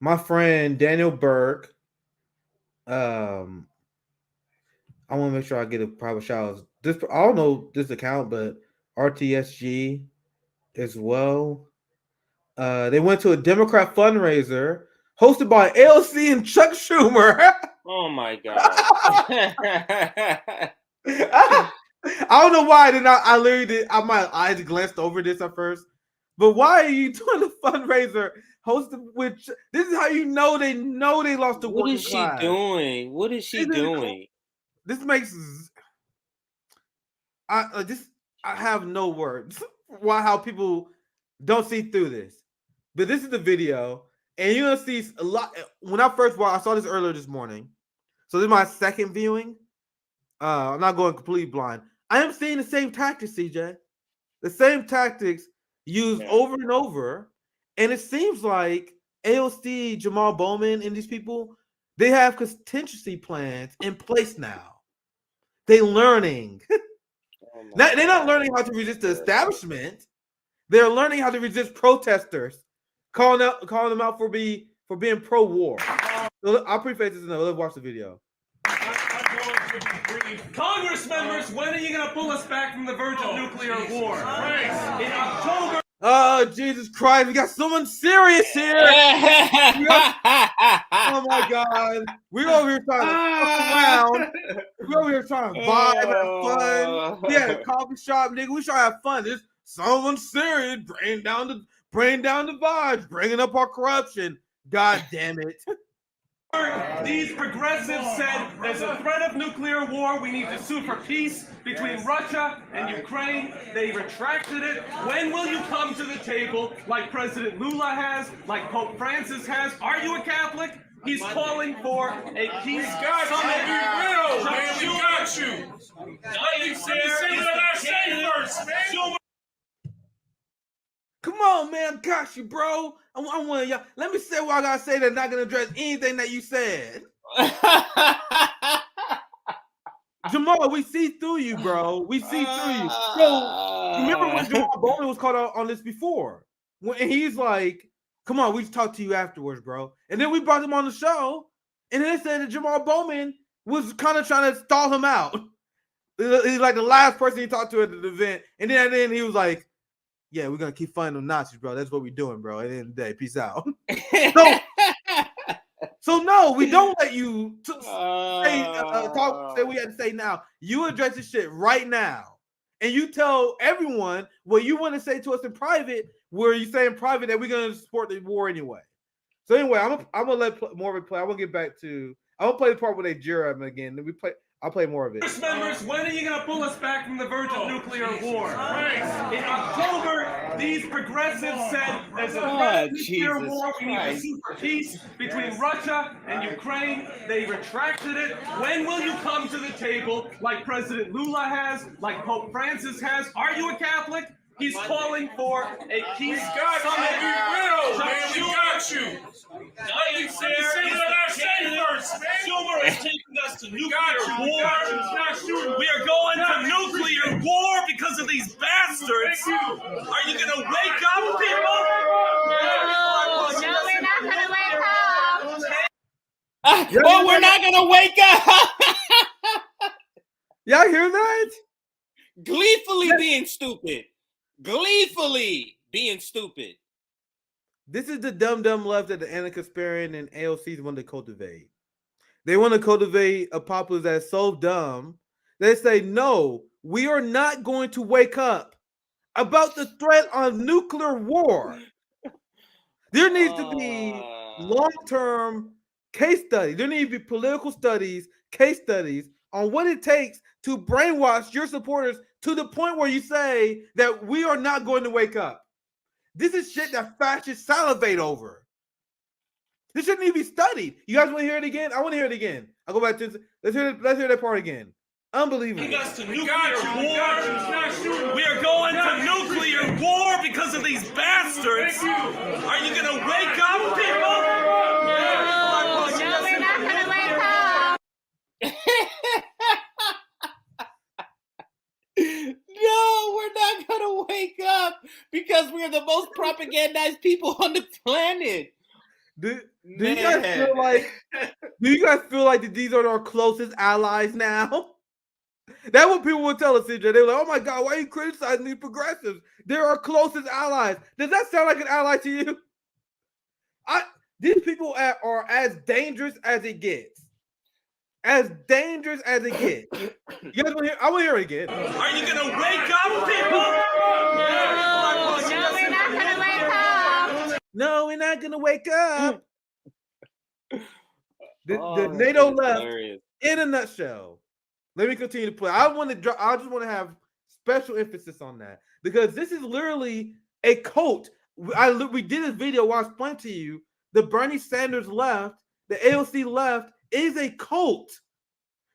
my friend Daniel Burke. I want to make sure I get a private shout out. This I don't know this account, but RTSG as well. They went to a Democrat fundraiser hosted by AOC and Chuck Schumer. Oh my god! I don't know why I did not. I literally did. My eyes glanced over this at first, but why are you doing a fundraiser hosted with? This is how you know they lost the What working is she class. doing? What is she doing? This makes I have no words. Why how people don't see through this. But this is the video, and you're gonna see a lot. When I first watched, I saw this earlier this morning. So this is my second viewing. I'm not going completely blind. I am seeing the same tactics, CJ. The same tactics used over and over. And it seems like AOC, Jamaal Bowman, and these people, they have contingency plans in place now. They're learning. They're not learning how to resist the establishment. They're learning how to resist protesters, calling them out for being pro-war. So I'll preface this enough. Let's watch the video. Congress members, when are you going to pull us back from the verge of nuclear war? In October. Oh, Jesus Christ. We got someone serious here. Oh, my God. We're over here trying to fuck around. We're over here trying to vibe, have fun. Yeah, coffee shop, nigga. We trying to have fun. There's someone serious. Bring down the vibes. Bringing up our corruption. God damn it. These progressives said there's a threat of nuclear war. We need to sue for peace between Russia and Ukraine. They retracted it. When will you come to the table like President Lula has, like Pope Francis has? Are you a Catholic? He's calling for a peace summit. We got you. Let me say what I say first, man. Come on, man. Got you, bro. I want y'all. Let me say what I gotta say that's not gonna address anything that you said. Jamaal, we see through you, bro. We see through you. So remember when Jamaal Bowman was caught out on this before? And he's like, come on, we just talk to you afterwards, bro. And then we brought him on the show, and then they said that Jamaal Bowman was kind of trying to stall him out. He's like the last person he talked to at the event. And then at the end, he was like, yeah, we're gonna keep finding them Nazis, bro. That's what we're doing, bro. At the end of the day, peace out. So no, we don't let you say what we had to say now. You address this shit right now, and you tell everyone what you want to say to us in private. Where you say in private that we're gonna support the war anyway. So anyway, I'm gonna let more of it play. I'm gonna get back to. I'm gonna play the part where they jeer at him again. Then I'll play more of it. Congress members, when are you going to pull us back from the verge of nuclear war? In October, these progressives said there's a threat of nuclear war. We need to sue for peace between Russia and Ukraine. They retracted it. When will you come to the table like President Lula has, like Pope Francis has? Are you a Catholic? He's calling for a peace summit. We got you. Let me say what I say first, man. Schumer is taking us to nuclear war. We are going to nuclear war because of these bastards. Are you going to wake up, people? No, we're not going to wake up. Oh, we're not going to wake up. Y'all hear that? Gleefully being stupid. Gleefully being stupid. This is the dumb left that the anti-conspirant and AOCs want to cultivate. They want to cultivate a populace that's so dumb. They say, no, we are not going to wake up about the threat of nuclear war. There needs to be long-term case studies. There need to be political studies, case studies on what it takes to brainwash your supporters to the point where you say that we are not going to wake up. This is shit that fascists salivate over. This shouldn't even be studied. You guys want to hear it again? I want to hear it again. I'll go back to let's hear that part again. Unbelievable. We are going to nuclear war because of these bastards. Are you going to wake up, people? No, we're not going to wake up. No, we're not going to wake up because we're the most propagandized people on the planet. Do you guys feel like? Do you guys feel like that these are our closest allies now? That's what people would tell us, CJ. They were like, "Oh my God, why are you criticizing these progressives? They're our closest allies." Does that sound like an ally to you? These people are as dangerous as it gets. As dangerous as it gets. You guys want to hear? I want to hear it again. Are you gonna wake up, people? No, we're not gonna wake up. No, we're not gonna wake up. The NATO left in a nutshell. Let me continue to play. I just want to have special emphasis on that because this is literally a cult. We did this video where I explained to you the Bernie Sanders left, the AOC left is a cult.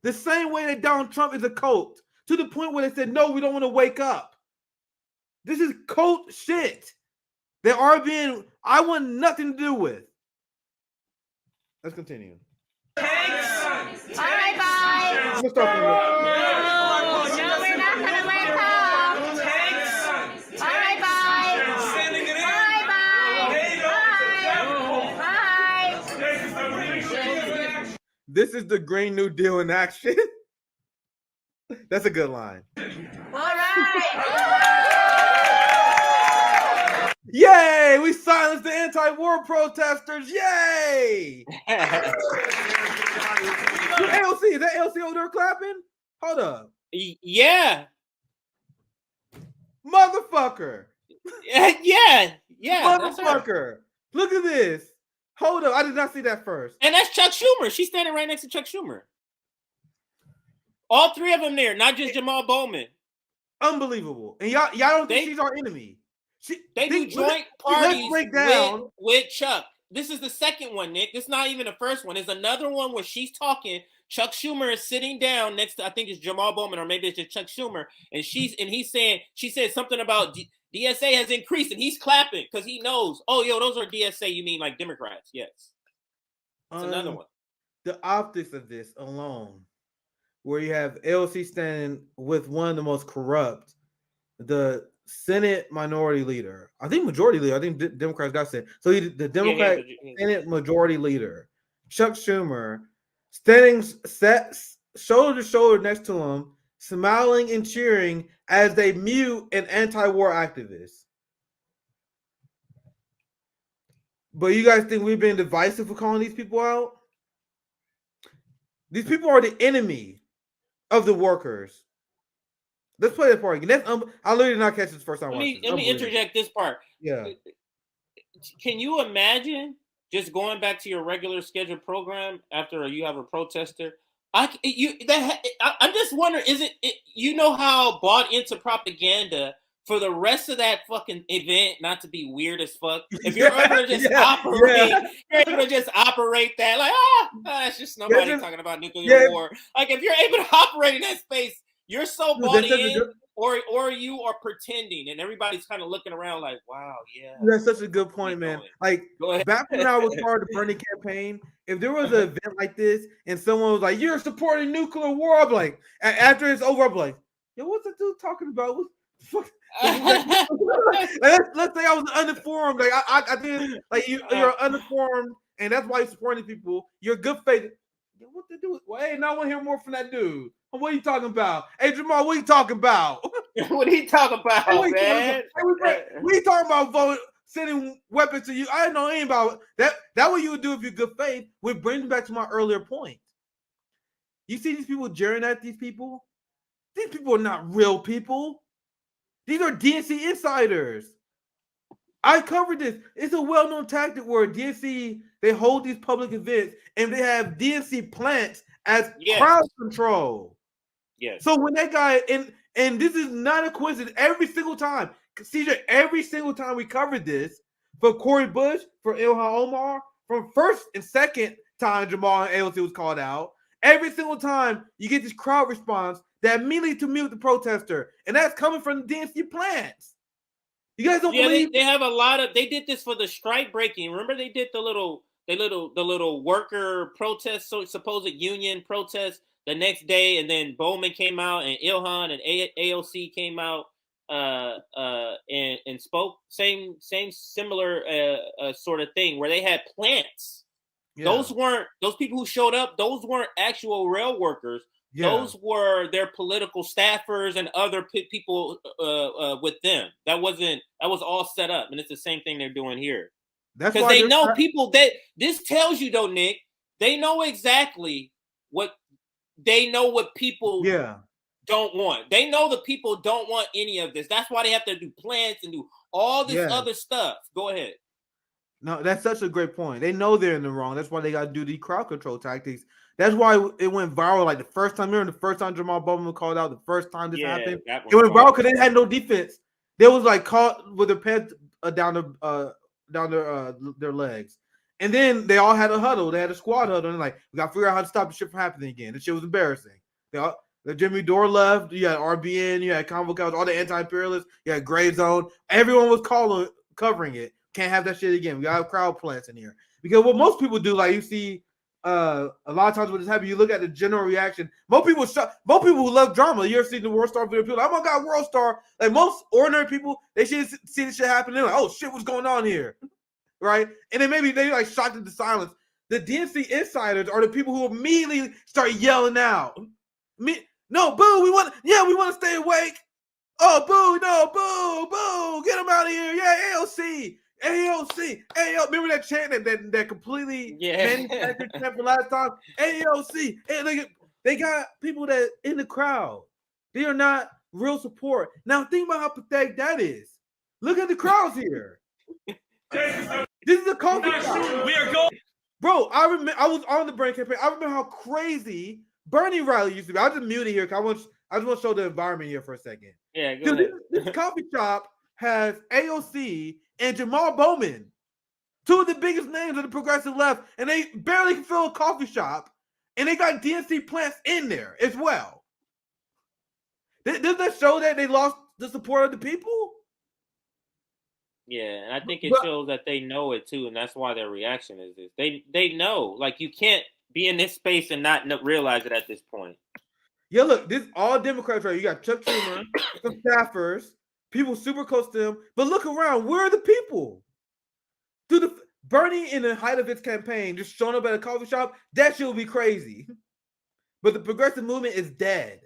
The same way that Donald Trump is a cult, to the point where they said, no, we don't want to wake up. This is cult shit. They are being, I want nothing to do with. Let's continue. Bye bye. Let's start from No, we're not gonna wake up. Bye bye. Bye bye. This is the Green New Deal in action. That's a good line. All right. Yay! We silenced the anti-war protesters. Yay! AOC, is that AOC over there clapping? Hold up. Yeah. Motherfucker. Yeah. Motherfucker. Look at this. Hold up. I did not see that first. And that's Chuck Schumer. She's standing right next to Chuck Schumer. All three of them there, not just Jamaal Bowman. Unbelievable. And y'all don't think she's our enemy. They do joint parties with Chuck. This is the second one, Nick. This is not even the first one. There's another one where she's talking. Chuck Schumer is sitting down next to, I think it's Jamaal Bowman, or maybe it's just Chuck Schumer. And he's saying, she said something about DSA has increased, and he's clapping because he knows. Oh, yo, those are DSA. You mean like Democrats? Yes. That's another one. The optics of this alone, where you have AOC standing with one of the most corrupt, the Senate minority leader. I think majority leader. I think Democrats got Senate. So the Democrat Senate majority leader, Chuck Schumer, standing shoulder to shoulder next to him, smiling and cheering as they mute an anti-war activist. But you guys think we've been divisive for calling these people out? These people are the enemy of the workers. Let's play that part again. I literally did not catch this first time. Let me interject this part. Yeah. Can you imagine just going back to your regular scheduled program after you have a protester? I'm just wondering, you know how bought into propaganda for the rest of that fucking event not to be weird as fuck? If you're able to just you're able to just operate that, like, it's just nobody talking about nuclear war. Like, if you're able to operate in that space, you're so bought in, or you are pretending, and everybody's kind of looking around like, wow, yeah. That's such a good point, man. Like, back when I was part of the Bernie campaign, if there was an event like this and someone was like, you're supporting nuclear war, I'm like, after it's over, I'm like, yo, what's the dude talking about? What the fuck? Let's say I was uninformed. Like, I did, like, you're uninformed, and that's why you're supporting people. You're good faith. Yo, what to do? Well, hey, now I want to hear more from that dude. What are you talking about? Hey, Jamaal, what are you talking about? What are you talking about, man? We talking about sending weapons to you. I didn't know anything about that. That's what you would do if you're good faith. Which brings me back to my earlier point. You see these people jeering at these people? These people are not real people. These are DNC insiders. I covered this. It's a well-known tactic where DNC, they hold these public events and they have DNC plants as crowd control. Yes. So when that guy, and this is not a coincidence, every single time, CJ, every single time we covered this, for Cori Bush, for Ilhan Omar, from first and second time Jamaal and AOC was called out, every single time you get this crowd response that immediately to mute the protester, and that's coming from the DNC plants. You guys don't believe? They have a lot of. They did this for the strike breaking. Remember, they did the little worker protest, so supposed union protest the next day, and then Bowman came out, and Ilhan and AOC came out and spoke same similar sort of thing where they had plants. Yeah. Those people who showed up. Those weren't actual rail workers. Yeah. Those were their political staffers and other people with them. That was all set up, and it's the same thing they're doing here. That's because they know people. This tells you though, Nick. They know exactly what people don't want. They know the people don't want any of this. That's why they have to do plants and do all this other stuff. Go ahead. No, that's such a great point. They know they're in the wrong. That's why they got to do these crowd control tactics. That's why it went viral. Like the first time, remember the first time Jamaal Bowman called out, the first time this happened, it went viral because they had no defense. They was like caught with their pants down their legs. And then they all had a huddle. They had a squad huddle. And like, we got to figure out how to stop the shit from happening again. This shit was embarrassing. The Jimmy Dore left. You had RBN. You had Convo Couch. All the anti-imperialists. You had Gray Zone. Everyone was covering it. Can't have that shit again. We got to have crowd plants in here. Because what most people do, like you see a lot of times when this happens, you look at the general reaction. Most people who love drama. You ever seen the World Star video? People like, oh my God, World Star. Like most ordinary people, they should see this shit happen. They're like, oh shit, what's going on here? Right? And then maybe they like shocked into silence. The DNC insiders are the people who immediately start yelling out. No, boo, we want to stay awake. Oh, boo, no, boo, get them out of here. Yeah, AOC. Remember that chant that completely manufactured chant from last time? AOC. And they got people that in the crowd. They are not real support. Now think about how pathetic that is. Look at the crowds here. This is a coffee shop. We are going. Bro, I was on the Bernie campaign. I remember how crazy Bernie rally used to be. I'll just mute it here because I just want to show the environment here for a second. Yeah, go ahead. This coffee shop has AOC and Jamaal Bowman, two of the biggest names of the progressive left, and they barely can fill a coffee shop, and they got DNC plants in there as well. Doesn't that show that they lost the support of the people? Yeah, and I think it shows that they know it too, and that's why their reaction is this. They know, like you can't be in this space and not realize it at this point. Yeah, look, this all Democrats right. You got Chuck Schumer, some staffers, people super close to him. But look around, where are the people? Bernie in the height of its campaign just showing up at a coffee shop, that shit would be crazy. But the progressive movement is dead.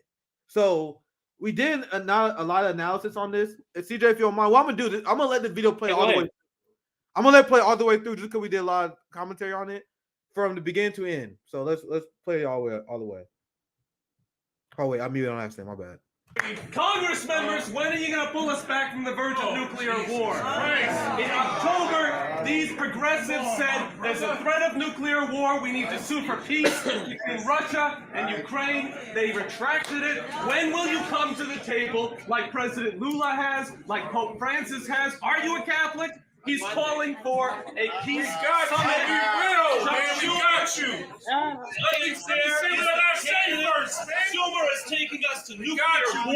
So we did a lot of analysis on this. And CJ, if you don't mind, what I'm gonna do this, I'm gonna let the video play all the way. I'm gonna let it play all the way through just because we did a lot of commentary on it from the beginning to end. So let's play it all the way. Oh wait, I muted on accident. My bad. Congress members, when are you going to pull us back from the verge of nuclear war? In October, these progressives said there's a threat of nuclear war. We need to sue for peace between Russia and Ukraine. They retracted it. When will you come to the table like President Lula has, like Pope Francis has? Are you a Catholic? He's calling for a peace summit. We will, man. We got you. Let me say what I say first. Schumer is taking us to nuclear war.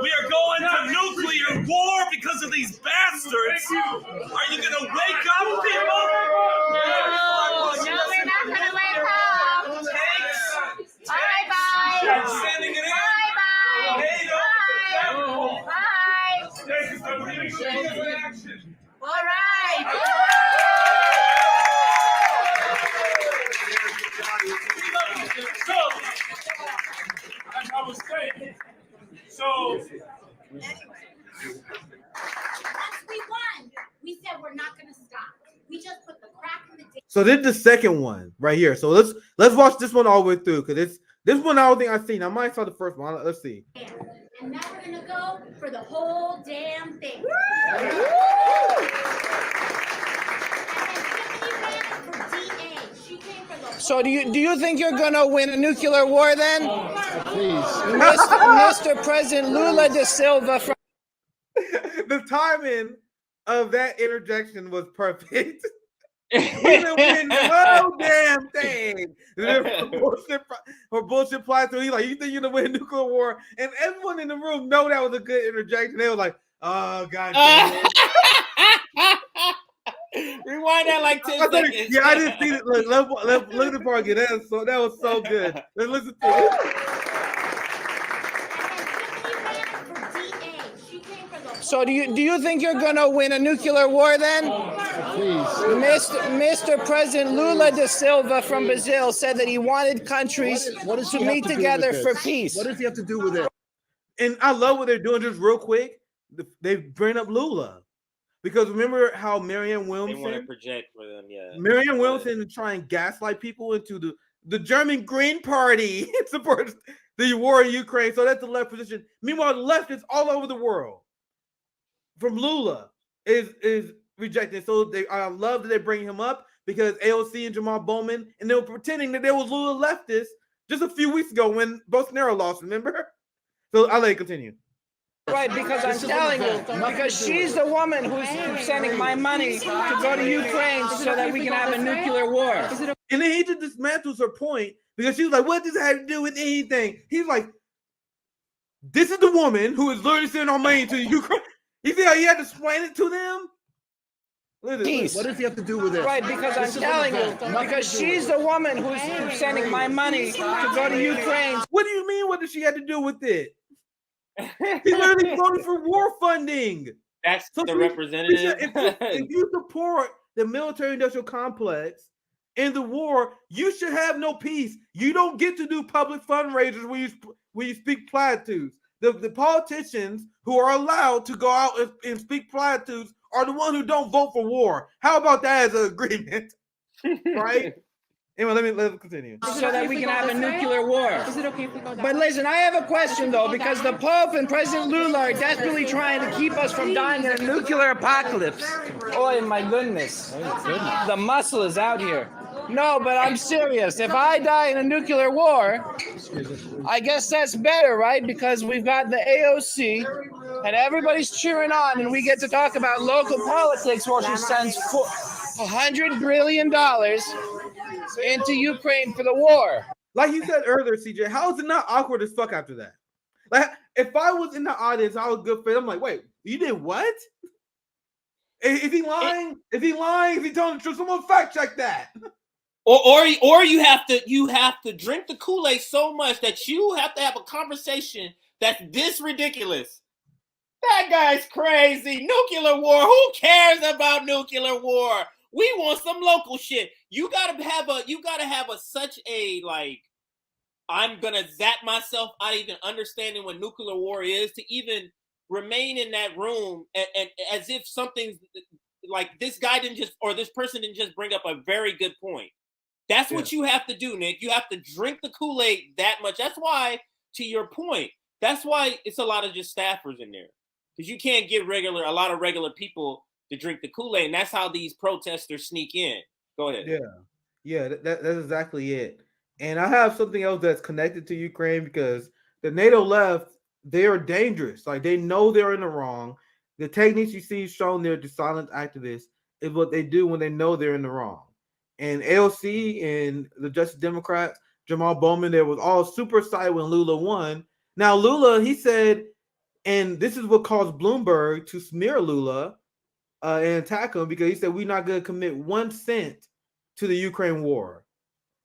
We are going to nuclear war because of these bastards. Are you going to wake up, people? No, we're not going to wake up. Bye-bye. Sending it in. Bye-bye. All right. So, as I was saying, once we won, we said we're not going to stop. We just put the crack in the day. So this is the second one right here. So let's watch this one all the way through because this one I don't think I've seen. I might saw the first one. Let's see. And now we're going to go for the whole damn thing. So do you think you're going to win a nuclear war then? Please. Mr. President Lula da Silva. The timing of that interjection was perfect. We didn't win no damn thing. Her bullshit fly through. He's like, you think you're gonna win nuclear war? And everyone in the room know that was a good interjection. They were like, oh god damn it. Rewind that like 10 seconds. Yeah, I didn't see it. Look at the part again. That was so good. Let's listen to it. So do you think you're gonna win a nuclear war then? Please. Mr. President Lula da Silva from Brazil said that he wanted countries to meet together for peace. What does he have to do with it? And I love what they're doing. Just real quick, they bring up Lula because remember how Marianne Williamson? They want to project for them, yeah. Marianne Williamson is trying to gaslight people into the German Green Party supports the war in Ukraine. So that's the left position. Meanwhile, the left is all over the world. From Lula is rejected. So I love that they bring him up because AOC and Jamaal Bowman, and they were pretending that there was Lula leftists just a few weeks ago when Bolsonaro lost, remember? So I'll let it continue. Right, because I'm telling you, because she's the woman who's sending my money to go to Ukraine so that we can have a nuclear war. And then he just dismantles her point because she was like, what does that have to do with anything? He's like, this is the woman who is literally sending our money to Ukraine. You see how he had to explain it to them? Peace. What does he have to do with it? Right, because I'm telling you, because she's the woman who's sending my money to go to Ukraine. What do you mean? What does she have to do with it? He's literally voting for war funding. That's the representative. If you support the military-industrial complex in the war, you should have no peace. You don't get to do public fundraisers when you speak platitudes. The politicians who are allowed to go out and speak platitudes are the ones who don't vote for war. How about that as an agreement? Right? Anyway, let me continue. So that we can have a nuclear war. Is it okay if we go down? But listen, I have a question though, because the Pope and President Lula are desperately trying to keep us from dying in a nuclear apocalypse. Oh my goodness. The muscle is out here. No, but I'm serious. If I die in a nuclear war, I guess that's better, right? Because we've got the AOC and everybody's cheering on and we get to talk about local politics while she sends $100 billion into Ukraine for the war. Like you said earlier, CJ, how is it not awkward as fuck after that? Like, if I was in the audience, I was good for it. I'm like, wait, you did what? Is he lying? Is he lying? Is he telling the truth? Someone fact check that. Or you have to drink the Kool-Aid so much that you have to have a conversation that's this ridiculous. That guy's crazy. Nuclear war. Who cares about nuclear war? We want some local shit. You gotta have such a like, I'm gonna zap myself out of even understanding what nuclear war is to even remain in that room and as if something's like this guy didn't just or this person didn't just bring up a very good point. That's what you have to do, Nick. You have to drink the Kool-Aid that much. That's why, to your point, that's why it's a lot of just staffers in there. Because you can't get a lot of regular people to drink the Kool-Aid, and that's how these protesters sneak in. Go ahead. Yeah, that's exactly it. And I have something else that's connected to Ukraine because the NATO left, they are dangerous. Like, they know they're in the wrong. The techniques you see shown there to silent activists is what they do when they know they're in the wrong. And AOC and the Justice Democrats, Jamaal Bowman, they was all super excited when Lula won. Now, Lula, he said, and this is what caused Bloomberg to smear Lula and attack him because he said, we're not going to commit 1 cent to the Ukraine war.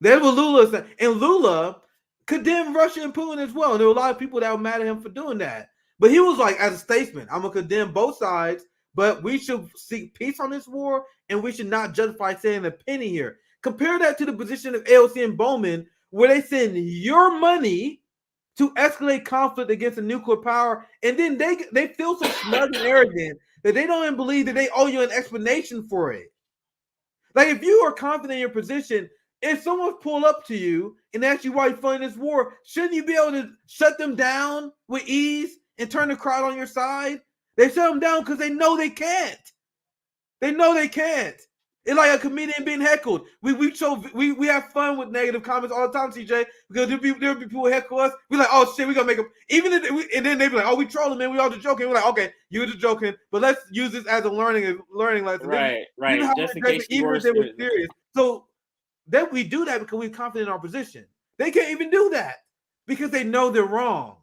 That's what Lula said. And Lula condemned Russia and Putin as well. And there were a lot of people that were mad at him for doing that. But he was like, as a statesman, I'm going to condemn both sides, but we should seek peace on this war, and we should not justify saying a penny here. Compare that to the position of AOC and Bowman, where they send your money to escalate conflict against a nuclear power, and then they feel so smug and arrogant that they don't even believe that they owe you an explanation for it. Like, if you are confident in your position, if someone pull up to you and ask you why you're funding this war, shouldn't you be able to shut them down with ease and turn the crowd on your side? They shut them down because they know they can't. They know they can't. It's like a comedian being heckled. We have fun with negative comments all the time, CJ, because there'll be people who heckle us. We're like, oh shit, we gonna make them. And then they be like, oh, we trolling, man. We all just joking. We're like, okay, you were just joking, but let's use this as a learning lesson. Right. Just in case even if they were serious. So that we do that because we're confident in our position. They can't even do that because they know they're wrong.